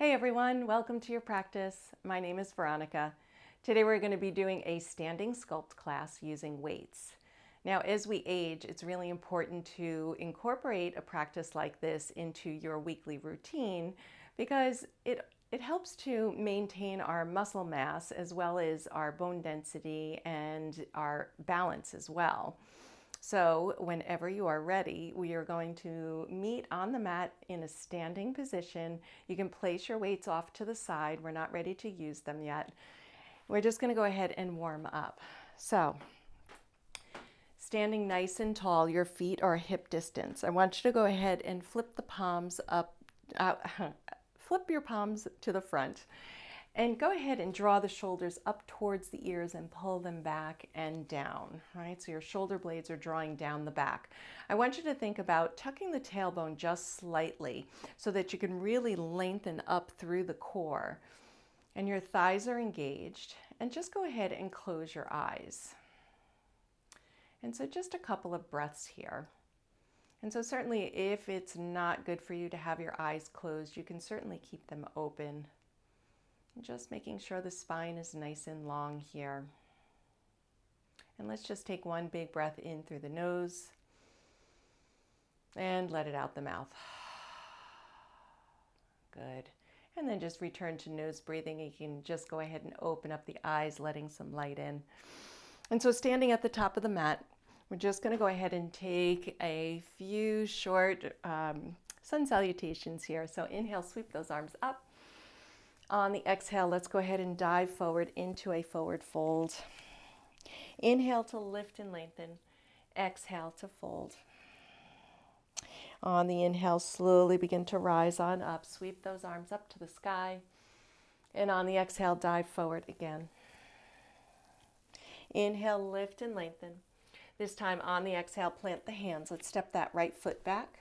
Hey everyone, welcome to your practice. My name is Veronica. Today we're going to be doing a standing sculpt class using weights. Now, as we age, it's really important to incorporate a practice like this into your weekly routine because it helps to maintain our muscle mass as well as our bone density and our balance as well. So whenever you are ready, we are going to meet on the mat in a standing position. You can place your weights off to the side. We're not ready to use them yet. We're just going to go ahead and warm up. So standing nice and tall, your feet are hip distance. I want you to go ahead and flip the palms up, flip your palms to the front. And go ahead and draw the shoulders up towards the ears and pull them back and down, right? So your shoulder blades are drawing down the back. I want you to think about tucking the tailbone just slightly so that you can really lengthen up through the core. And your thighs are engaged. And just go ahead and close your eyes. And so just a couple of breaths here. And so certainly if it's not good for you to have your eyes closed, you can certainly keep them open. Just making sure the spine is nice and long here. And let's just take one big breath in through the nose and let it out the mouth. Good. And then just return to nose breathing. You can just go ahead and open up the eyes, letting some light in. And so standing at the top of the mat, we're just going to go ahead and take a few short sun salutations here. So inhale, sweep those arms up. On the exhale, let's go ahead and dive forward into a forward fold. Inhale to lift and lengthen. Exhale to fold. On the inhale, slowly begin to rise on up. Sweep those arms up to the sky. And on the exhale, dive forward again. Inhale, lift and lengthen. This time on the exhale, plant the hands. Let's step that right foot back.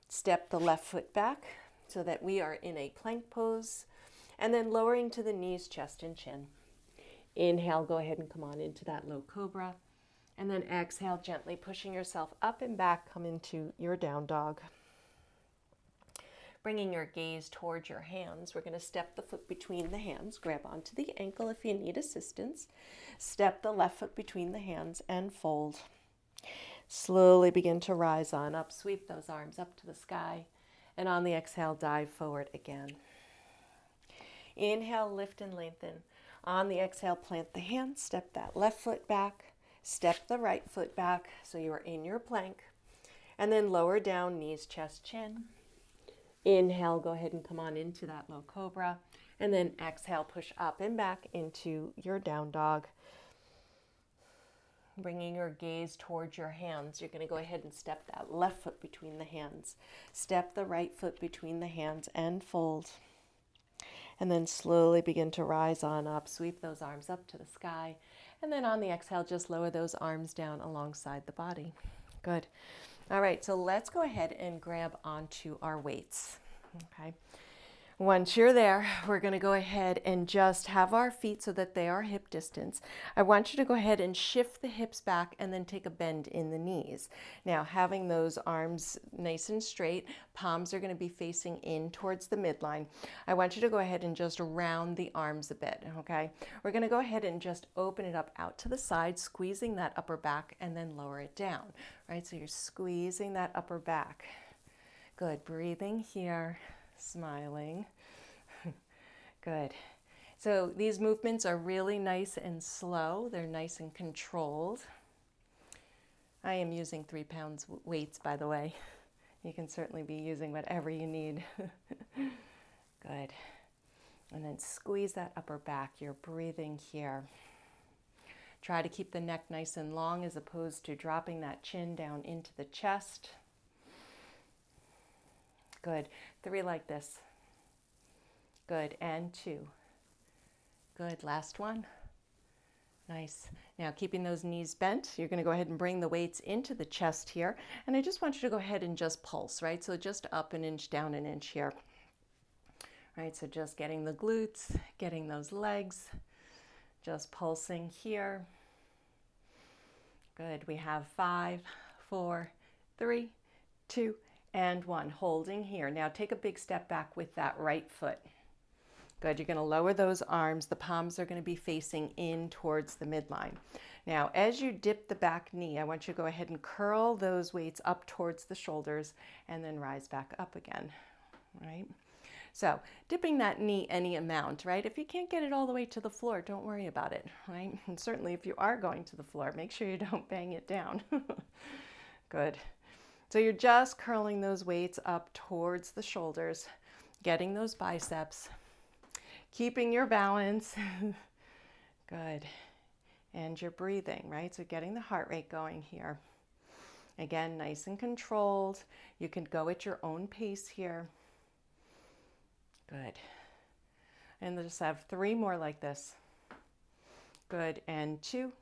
Step the left foot back so that we are in a plank pose. And then lowering to the knees, chest, and chin. Inhale, go ahead and come on into that low cobra. And then exhale, gently pushing yourself up and back, come into your down dog. Bringing your gaze towards your hands, we're going to step the foot between the hands, grab onto the ankle if you need assistance. Step the left foot between the hands and fold. Slowly begin to rise on up, sweep those arms up to the sky. And on the exhale, dive forward again. Inhale, lift and lengthen. On the exhale, plant the hands, step that left foot back, step the right foot back so you are in your plank, and then lower down, knees, chest, chin. Inhale, go ahead and come on into that low cobra, and then exhale, push up and back into your down dog. Bringing your gaze towards your hands, you're going to go ahead and step that left foot between the hands, step the right foot between the hands and fold. And then slowly begin to rise on up, sweep those arms up to the sky. And then on the exhale, just lower those arms down alongside the body. Good. All right, so let's go ahead and grab onto our weights. Okay. Once you're there, we're going to go ahead and just have our feet so that they are hip distance. I want you to go ahead and shift the hips back and then take a bend in the knees. Now, having those arms nice and straight, palms are going to be facing in towards the midline. I want you to go ahead and just round the arms a bit, okay? We're going to go ahead and just open it up out to the side, squeezing that upper back and then lower it down, right? So you're squeezing that upper back. Good. Breathing here. Smiling. Good. So these movements are really nice and slow. They're nice and controlled. I am using 3 pounds weights, by the way. You can certainly be using whatever you need. Good. And then squeeze that upper back. You're breathing here. Try to keep the neck nice and long as opposed to dropping that chin down into the chest. Good. 3 like this. Good. And 2. Good. Last one. Nice. Now keeping those knees bent, you're going to go ahead and bring the weights into the chest here. And I just want you to go ahead and just pulse, right? So just up an inch, down an inch here. Right, so just getting the glutes, getting those legs, just pulsing here. Good. We have 5, 4, 3, 2, and 1. Holding here. Now take a big step back with that right foot. Good, you're going to lower those arms. The palms are going to be facing in towards the midline. Now, as you dip the back knee, I want you to go ahead and curl those weights up towards the shoulders and then rise back up again, right? So dipping that knee any amount, right? If you can't get it all the way to the floor, don't worry about it, right? And certainly if you are going to the floor, make sure you don't bang it down. Good. So you're just curling those weights up towards the shoulders, getting those biceps, keeping your balance. Good. And you're breathing, right? So getting the heart rate going here. Again, nice and controlled. You can go at your own pace here. Good. And just have 3 more like this. Good, and 2.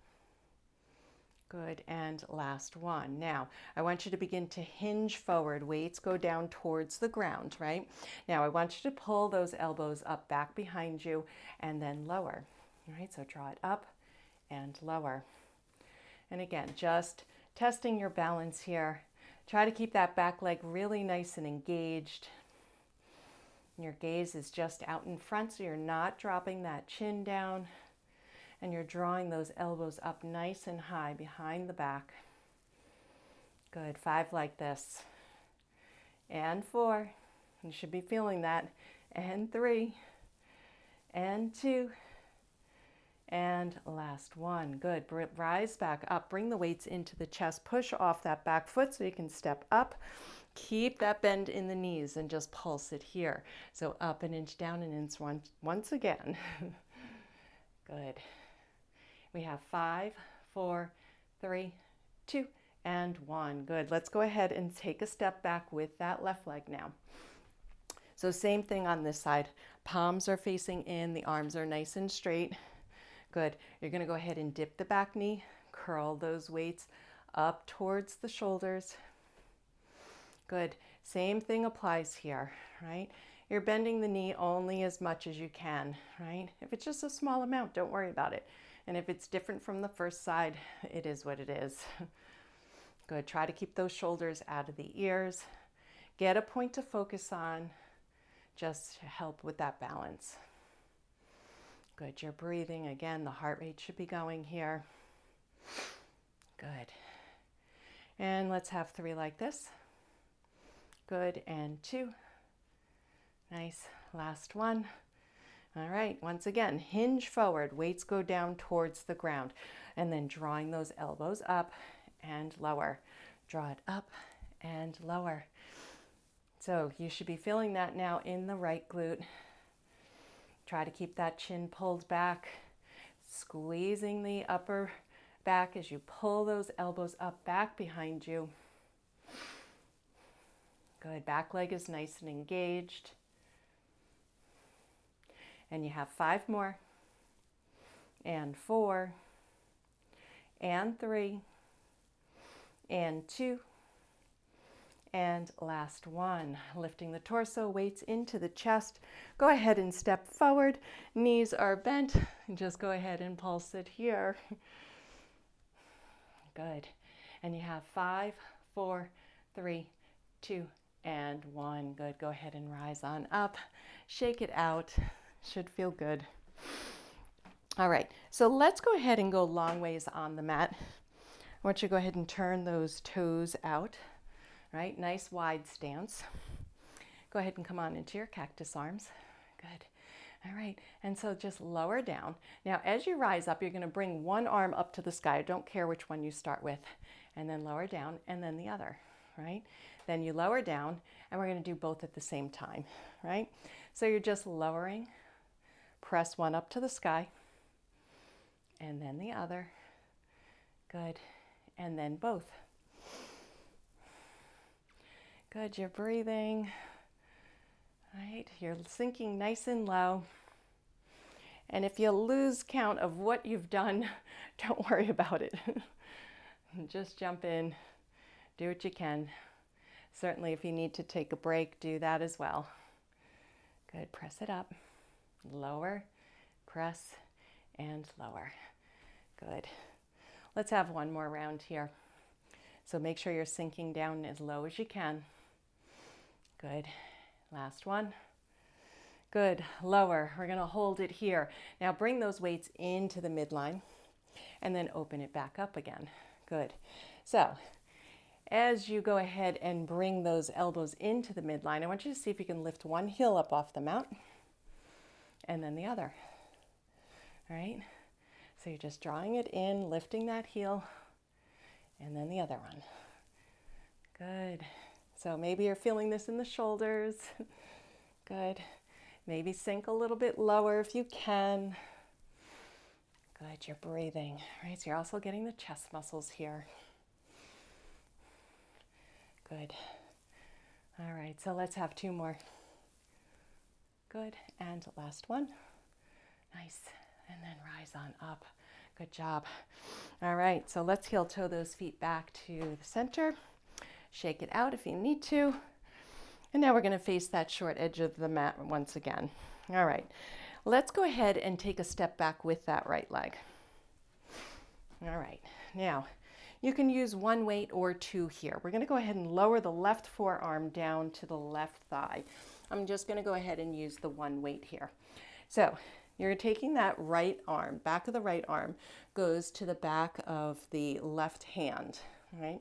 Good, and last 1. Now, I want you to begin to hinge forward. Weights go down towards the ground, right? Now, I want you to pull those elbows up back behind you and then lower. All right, so draw it up and lower. And again, just testing your balance here. Try to keep that back leg really nice and engaged. Your gaze is just out in front, so you're not dropping that chin down, and you're drawing those elbows up nice and high behind the back. Good, 5 like this. And 4, you should be feeling that. And 3, and 2, and last 1. Good, rise back up, bring the weights into the chest, push off that back foot so you can step up. Keep that bend in the knees and just pulse it here. So up an inch, down an inch once again. Good. We have 5, 4, 3, 2, and 1. Good. Let's go ahead and take a step back with that left leg now. So same thing on this side. Palms are facing in, the arms are nice and straight. Good. You're going to go ahead and dip the back knee, curl those weights up towards the shoulders. Good. Same thing applies here, right? You're bending the knee only as much as you can, right? If it's just a small amount, don't worry about it. And if it's different from the first side, it is what it is. Good. Try to keep those shoulders out of the ears. Get a point to focus on just to help with that balance. Good. You're breathing. Again, the heart rate should be going here. Good. And let's have 3 like this. Good, and 2. Nice, last 1. All right, once again, hinge forward, weights go down towards the ground, and then drawing those elbows up and lower. Draw it up and lower. So you should be feeling that now in the right glute. Try to keep that chin pulled back, squeezing the upper back as you pull those elbows up back behind you. Good, back leg is nice and engaged. And you have 5 more, and 4, and 3, and 2, and last 1. Lifting the torso, weights into the chest. Go ahead and step forward. Knees are bent. Just go ahead and pulse it here. Good. And you have 5, 4, 3, 2, and 1. Good. Go ahead and rise on up. Shake it out. Should feel good. All right. So let's go ahead and go long ways on the mat. I want you to go ahead and turn those toes out. Right? Nice wide stance. Go ahead and come on into your cactus arms. Good. All right. And so just lower down. Now, as you rise up, you're going to bring one arm up to the sky. I don't care which one you start with. And then lower down, and then the other. Right? Then you lower down, and we're going to do both at the same time. Right? So you're just lowering. Press one up to the sky. And then the other. Good. And then both. Good, you're breathing, right? You're sinking nice and low. And if you lose count of what you've done, don't worry about it. Just jump in, do what you can. Certainly if you need to take a break, do that as well. Good, press it up, lower, press, and lower. Good. Let's have one more round here. So make sure you're sinking down as low as you can. Good. Last one. Good, lower. We're gonna hold it here. Now bring those weights into the midline and then open it back up again. Good. So as you go ahead and bring those elbows into the midline, I want you to see if you can lift one heel up off the mat and then the other. All right? So you're just drawing it in, lifting that heel, and then the other one. Good. So maybe you're feeling this in the shoulders. Good. Maybe sink a little bit lower if you can. Good, you're breathing, right? So you're also getting the chest muscles here. Good. All right, so let's have 2 more. Good, and last one. Nice, and then rise on up. Good job. All right, so let's heel toe those feet back to the center. Shake it out if you need to. And now we're going to face that short edge of the mat once again. All right, let's go ahead and take a step back with that right leg. All right, now you can use 1 weight or 2 here. We're going to go ahead and lower the left forearm down to the left thigh. I'm just going to go ahead and use the 1 weight here. So you're taking that right arm, back of the right arm goes to the back of the left hand, right?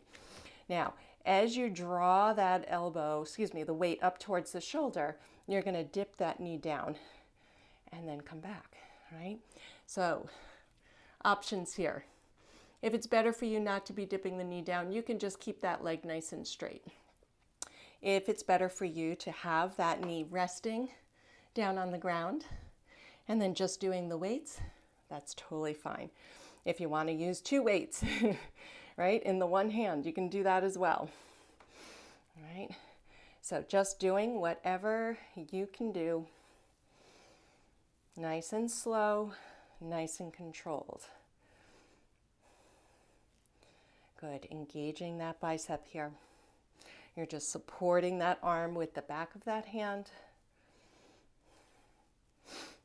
Now, as you draw that elbow, the weight up towards the shoulder, you're going to dip that knee down and then come back, right? So, options here. If it's better for you not to be dipping the knee down, you can just keep that leg nice and straight. If it's better for you to have that knee resting down on the ground and then just doing the weights, that's totally fine. If you want to use 2 weights, right, in the one hand, you can do that as well. All right, so just doing whatever you can do, nice and slow, nice and controlled. Good, engaging that bicep here. You're just supporting that arm with the back of that hand.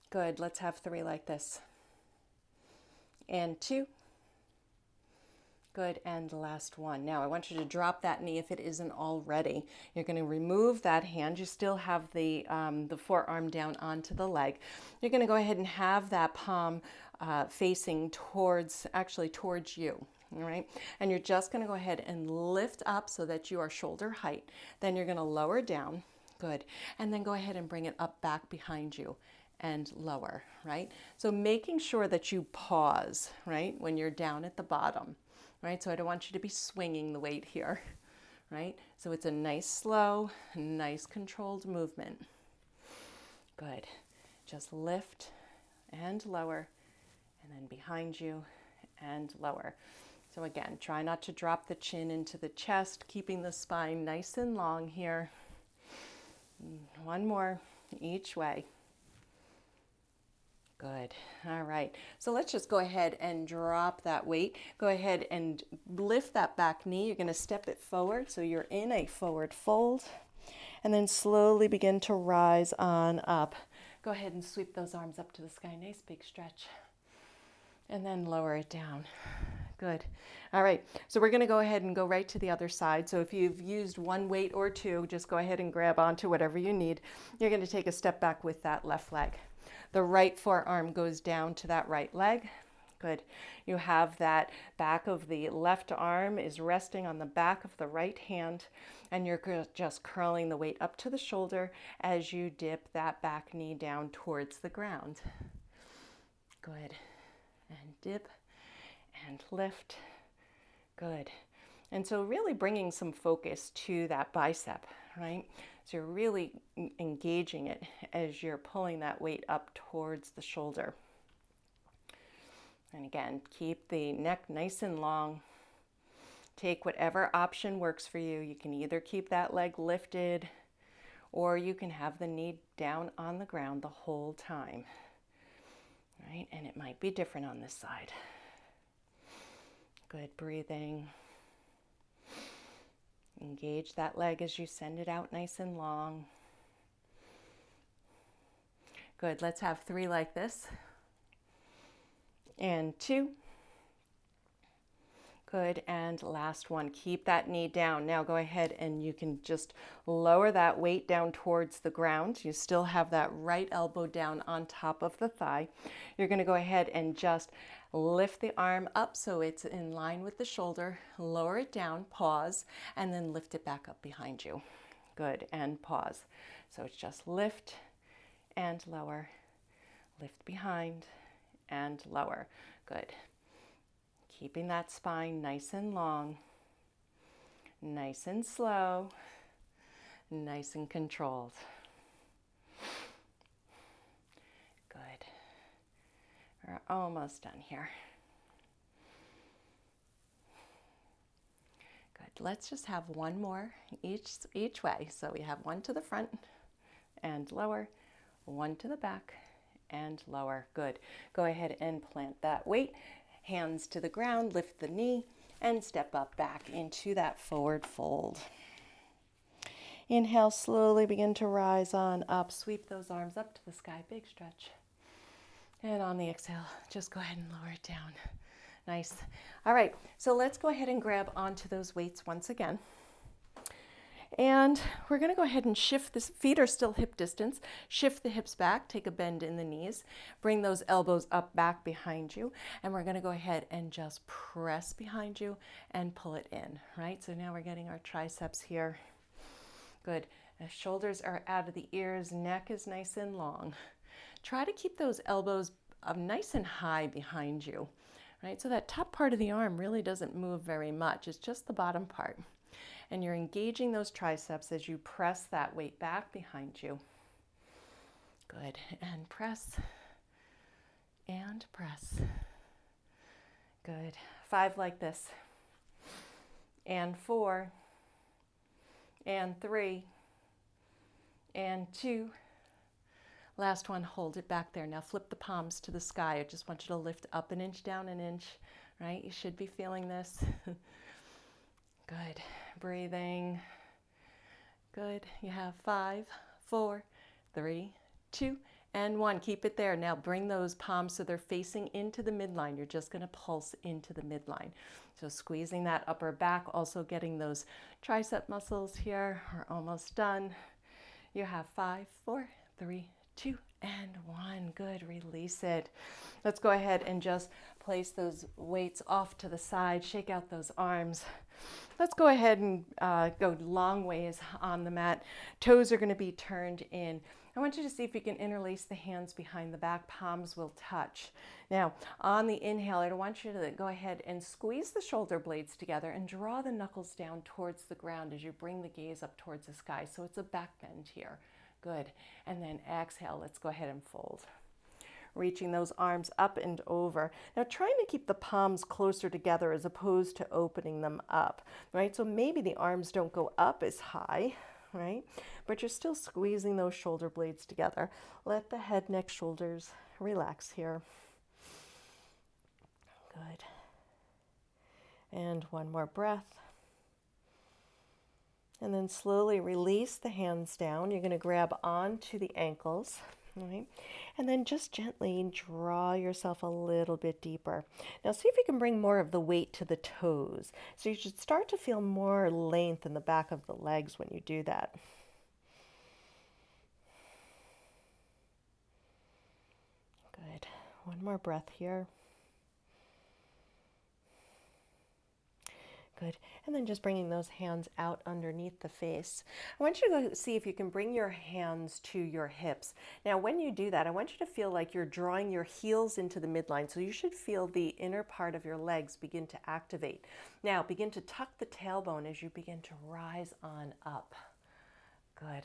Good, let's have 3 like this. And 2. Good, and the last one. Now I want you to drop that knee if it isn't already. You're going to remove that hand. You still have the forearm down onto the leg. You're going to go ahead and have that palm facing towards you. All right, and you're just going to go ahead and lift up so that you are shoulder height. Then you're going to lower down. Good, and then go ahead and bring it up back behind you and lower, right? So making sure that you pause, right, when you're down at the bottom, right? So I don't want you to be swinging the weight here, right? So it's a nice, slow, nice, controlled movement. Good. Just lift and lower, and then behind you and lower. So again, try not to drop the chin into the chest, keeping the spine nice and long here. 1 more each way. Good. All right. So let's just go ahead and drop that weight. Go ahead and lift that back knee. You're going to step it forward so you're in a forward fold. And then slowly begin to rise on up. Go ahead and sweep those arms up to the sky. Nice big stretch. And then lower it down. Good. All right. So we're going to go ahead and go right to the other side. So if you've used 1 weight or 2, just go ahead and grab onto whatever you need. You're going to take a step back with that left leg. The right forearm goes down to that right leg. Good. You have that back of the left arm is resting on the back of the right hand, and you're just curling the weight up to the shoulder as you dip that back knee down towards the ground. Good. And dip and lift. Good. And so really bringing some focus to that bicep, right? So you're really engaging it as you're pulling that weight up towards the shoulder. And again, keep the neck nice and long. Take whatever option works for you. You can either keep that leg lifted or you can have the knee down on the ground the whole time, right? And it might be different on this side. Good, breathing. Engage that leg as you send it out nice and long. Good, let's have 3 like this. And 2. Good, and last one. Keep that knee down. Now go ahead and you can just lower that weight down towards the ground. You still have that right elbow down on top of the thigh. You're going to go ahead and just lift the arm up so it's in line with the shoulder. Lower it down, pause, and then lift it back up behind you. Good, and pause. So it's just lift and lower, lift behind and lower. Good. Keeping that spine nice and long, nice and slow, nice and controlled. Good. We're almost done here. Good. Let's just have one more each way. So we have one to the front and lower, one to the back and lower. Good. Go ahead and plant that weight. Hands to the ground, lift the knee, and step up back into that forward fold. Inhale, slowly begin to rise on up. Sweep those arms up to the sky, big stretch. And on the exhale, just go ahead and lower it down. Nice. All right, so let's go ahead and grab onto those weights once again. And we're going to go ahead and shift this. Feet are still hip distance. Shift the hips back, take a bend in the knees, bring those elbows up back behind you, and we're going to go ahead and just press behind you and pull it in, right? So now we're getting our triceps here. Good. The shoulders are out of the ears, neck is nice and long. Try to keep those elbows nice and high behind you, right? So that top part of the arm really doesn't move very much. It's just the bottom part. And you're engaging those triceps as you press that weight back behind you. Good. And press. And press. Good. 5 like this. And 4. And 3. And 2. Last one, hold it back there. Now flip the palms to the sky. I just want you to lift up an inch, down an inch, right? You should be feeling this. Good. Breathing. Good. You have 5, 4, 3, 2, and 1. Keep it there. Now bring those palms so they're facing into the midline. You're just going to pulse into the midline. So squeezing that upper back, also getting those tricep muscles here. We're almost done. You have 5, 4, 3, 2, and 1. Good. Release it. Let's go ahead and just place those weights off to the side. Shake out those arms. Let's go ahead and go long ways on the mat. Toes are going to be turned in. I want you to see if you can interlace the hands behind the back. Palms will touch. Now, on the inhale, I want you to go ahead and squeeze the shoulder blades together and draw the knuckles down towards the ground as you bring the gaze up towards the sky. So it's a back bend here. Good. And then exhale. Let's go ahead and fold. Reaching those arms up and over. Now trying to keep the palms closer together as opposed to opening them up, right? So maybe the arms don't go up as high, right? But you're still squeezing those shoulder blades together. Let the head, neck, shoulders relax here. Good. And one more breath. And then slowly release the hands down. You're going to grab onto the ankles. Right. And then just gently draw yourself a little bit deeper. Now see if you can bring more of the weight to the toes. So you should start to feel more length in the back of the legs when you do that. Good. One more breath here. Good. And then just bringing those hands out underneath the face. I want you to go see if you can bring your hands to your hips. Now, when you do that, I want you to feel like you're drawing your heels into the midline. So you should feel the inner part of your legs begin to activate. Now, begin to tuck the tailbone as you begin to rise on up. Good.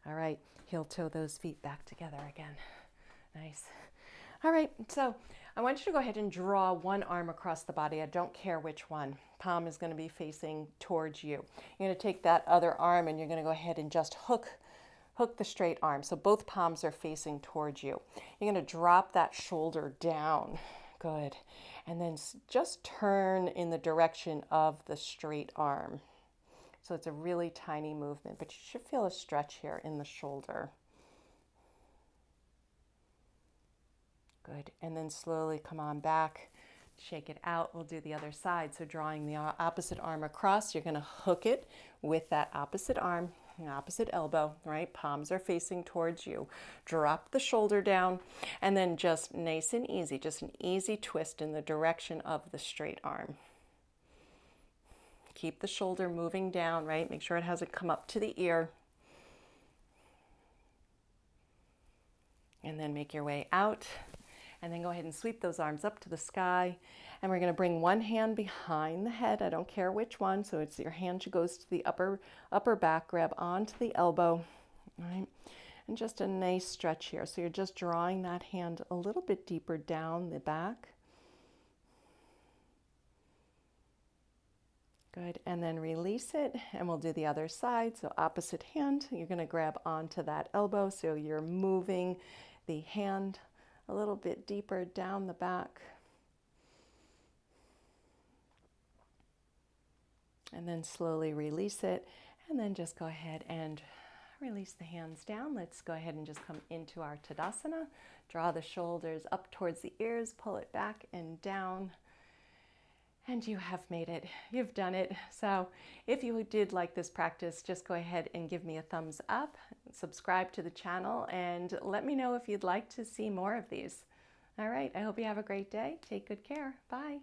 All right. Heel toe those feet back together again. Nice. All right. So I want you to go ahead and draw one arm across the body. I don't care which one. Palm is going to be facing towards you. You're going to take that other arm and you're going to go ahead and just hook the straight arm. So both palms are facing towards you. You're going to drop that shoulder down. Good. And then just turn in the direction of the straight arm. So it's a really tiny movement, but you should feel a stretch here in the shoulder. Good. And then slowly come on back Shake it out. We'll do the other side. So drawing the opposite arm across, you're going to hook it with that opposite arm, opposite elbow, right? Palms are facing towards you. Drop the shoulder down, and then just nice and easy, just an easy twist in the direction of the straight arm. Keep the shoulder moving down, right? Make sure it hasn't come up to the ear. And then make your way out. And then go ahead and sweep those arms up to the sky. And we're going to bring one hand behind the head. I don't care which one. So it's your hand goes to the upper back. Grab onto the elbow. All right. And just a nice stretch here. So you're just drawing that hand a little bit deeper down the back. Good. And then release it. And we'll do the other side. So opposite hand. You're going to grab onto that elbow. So you're moving the hand a little bit deeper down the back. And then slowly release it. And then just go ahead and release the hands down. Let's go ahead and just come into our Tadasana. Draw the shoulders up towards the ears, pull it back and down. And you have made it. You've done it. So if you did like this practice, just go ahead and give me a thumbs up, subscribe to the channel, and let me know if you'd like to see more of these. All right, I hope you have a great day. Take good care. Bye.